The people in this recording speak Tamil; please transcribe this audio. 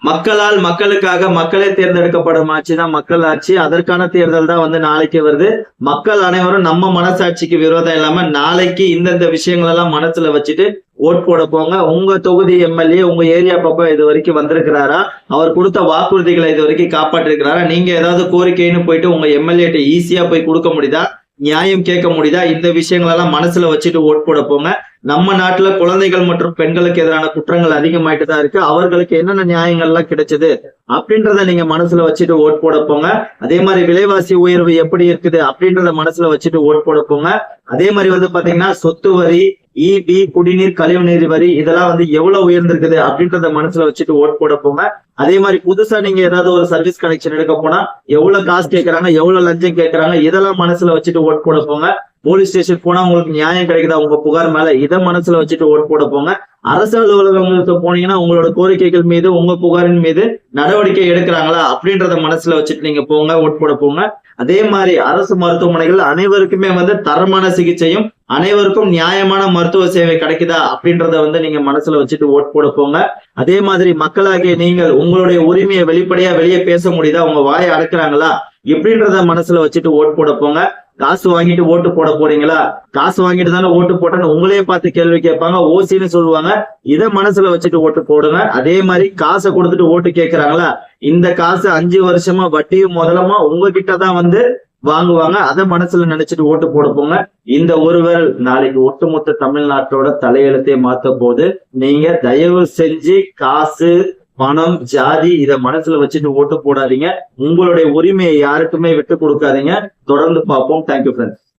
மக்களால் மக்களுக்காக மக்களே தேர்ந்தெடுக்கப்படும் ஆட்சி தான் மக்கள் ஆட்சி. அதற்கான தேர்தல் தான் வந்து நாளைக்கு வருது. மக்கள் அனைவரும் நம்ம மனசாட்சிக்கு விரோதம் இல்லாம நாளைக்கு இந்தந்த விஷயங்கள் எல்லாம் மனசுல வச்சுட்டு ஓட் போட போங்க. உங்க தொகுதி எம்எல்ஏ உங்க ஏரியா பக்கம் இது வரைக்கும் வந்திருக்கிறாரா? அவர் கொடுத்த வாக்குறுதிகளை இது வரைக்கும் காப்பாற்றிருக்கிறாரா? நீங்க ஏதாவது கோரிக்கைன்னு போயிட்டு உங்க எம்எல்ஏ ஈஸியா போய் கொடுக்க முடியுதா? நியாயம் கேட்க முடியுதா? இந்த விஷயங்கள் எல்லாம் மனசுல வச்சுட்டு ஓட் போட போங்க. நம்ம நாட்டுல குழந்தைகள் மற்றும் பெண்களுக்கு எதிரான குற்றங்கள் அதிகமாயிட்டு தான் இருக்கு. அவர்களுக்கு என்னென்ன நியாயங்கள்லாம் கிடைச்சது அப்படின்றத நீங்க மனசுல வச்சுட்டு ஓட் போட போங்க. அதே மாதிரி விலைவாசி உயர்வு எப்படி இருக்குது அப்படின்றத மனசுல வச்சுட்டு ஓட் போட போங்க. அதே மாதிரி வந்து பாத்தீங்கன்னா சொத்து வரி, இபி, குடிநீர், கழிவுநீர் வரி இதெல்லாம் வந்து எவ்வளவு உயர்ந்திருக்குது அப்படின்றத மனசுல வச்சுட்டு ஓட் போட போங்க. அதே மாதிரி புதுசா நீங்க ஏதாவது ஒரு சர்வீஸ் கனெக்ஷன் எடுக்க போனா எவ்வளவு காசு கேட்கறாங்க, எவ்வளவு லஞ்சம் கேட்கறாங்க, இதெல்லாம் மனசுல வச்சுட்டு ஓட் போட போங்க. போலீஸ் ஸ்டேஷன் போனா உங்களுக்கு நியாயம் கிடைக்குதா உங்க புகார் மேல, இதை மனசுல வச்சுட்டு ஓட் போட போங்க. அரசு அலுவலகங்களுக்கு போனீங்கன்னா உங்களோட கோரிக்கைகள் மீது உங்க புகாரின் மீது நடவடிக்கை எடுக்கிறாங்களா அப்படின்றத மனசுல வச்சுட்டு நீங்க போங்க, ஓட் போட போங்க. அதே மாதிரி அரசு மருத்துவமனைகள் அனைவருக்குமே வந்து தரமான சிகிச்சையும் அனைவருக்கும் நியாயமான மருத்துவ சேவை கிடைக்குதா அப்படின்றத வந்து நீங்க மனசுல வச்சுட்டு ஓட் போட போங்க. அதே மாதிரி மக்களாகிய நீங்கள் உங்களுடைய உரிமையை வெளிப்படையா வெளியே பேச முடியுதா, உங்க வாயை அடக்குறாங்களா இப்படின்றத மனசுல வச்சுட்டு ஓட் போட போங்க. காசு வாங்கிட்டு ஓட்டு போட போறீங்களா? காசு வாங்கிட்டு தானே ஓட்டு போட்டேன்னு உங்களையே பார்த்து கேள்வி கேட்பாங்க, ஓசின்னு சொல்லுவாங்க. இதை மனசுல வச்சுட்டு ஓட்டு போடுங்க. அதே மாதிரி காசை கொடுத்துட்டு ஓட்டு கேட்கறாங்களா, இந்த காசு 5 வருஷமா வட்டியும் முதலமா உங்ககிட்டதான் வந்து வாங்குவாங்க. அதை மனசுல நினைச்சிட்டு ஓட்டு போட போங்க. இந்த ஒருவர் நாளைக்கு ஒட்டுமொத்த தமிழ்நாட்டோட தலையெழுத்தே மாத்த போது. நீங்க தயவு செஞ்சு காசு, பணம், ஜாதி இத மனசுல வச்சுட்டு ஓட்டு போடாதீங்க. உங்களுடைய உரிமையை யாருக்குமே விட்டு கொடுக்காதீங்க. தொடர்ந்து பார்ப்போம். Thank you friends.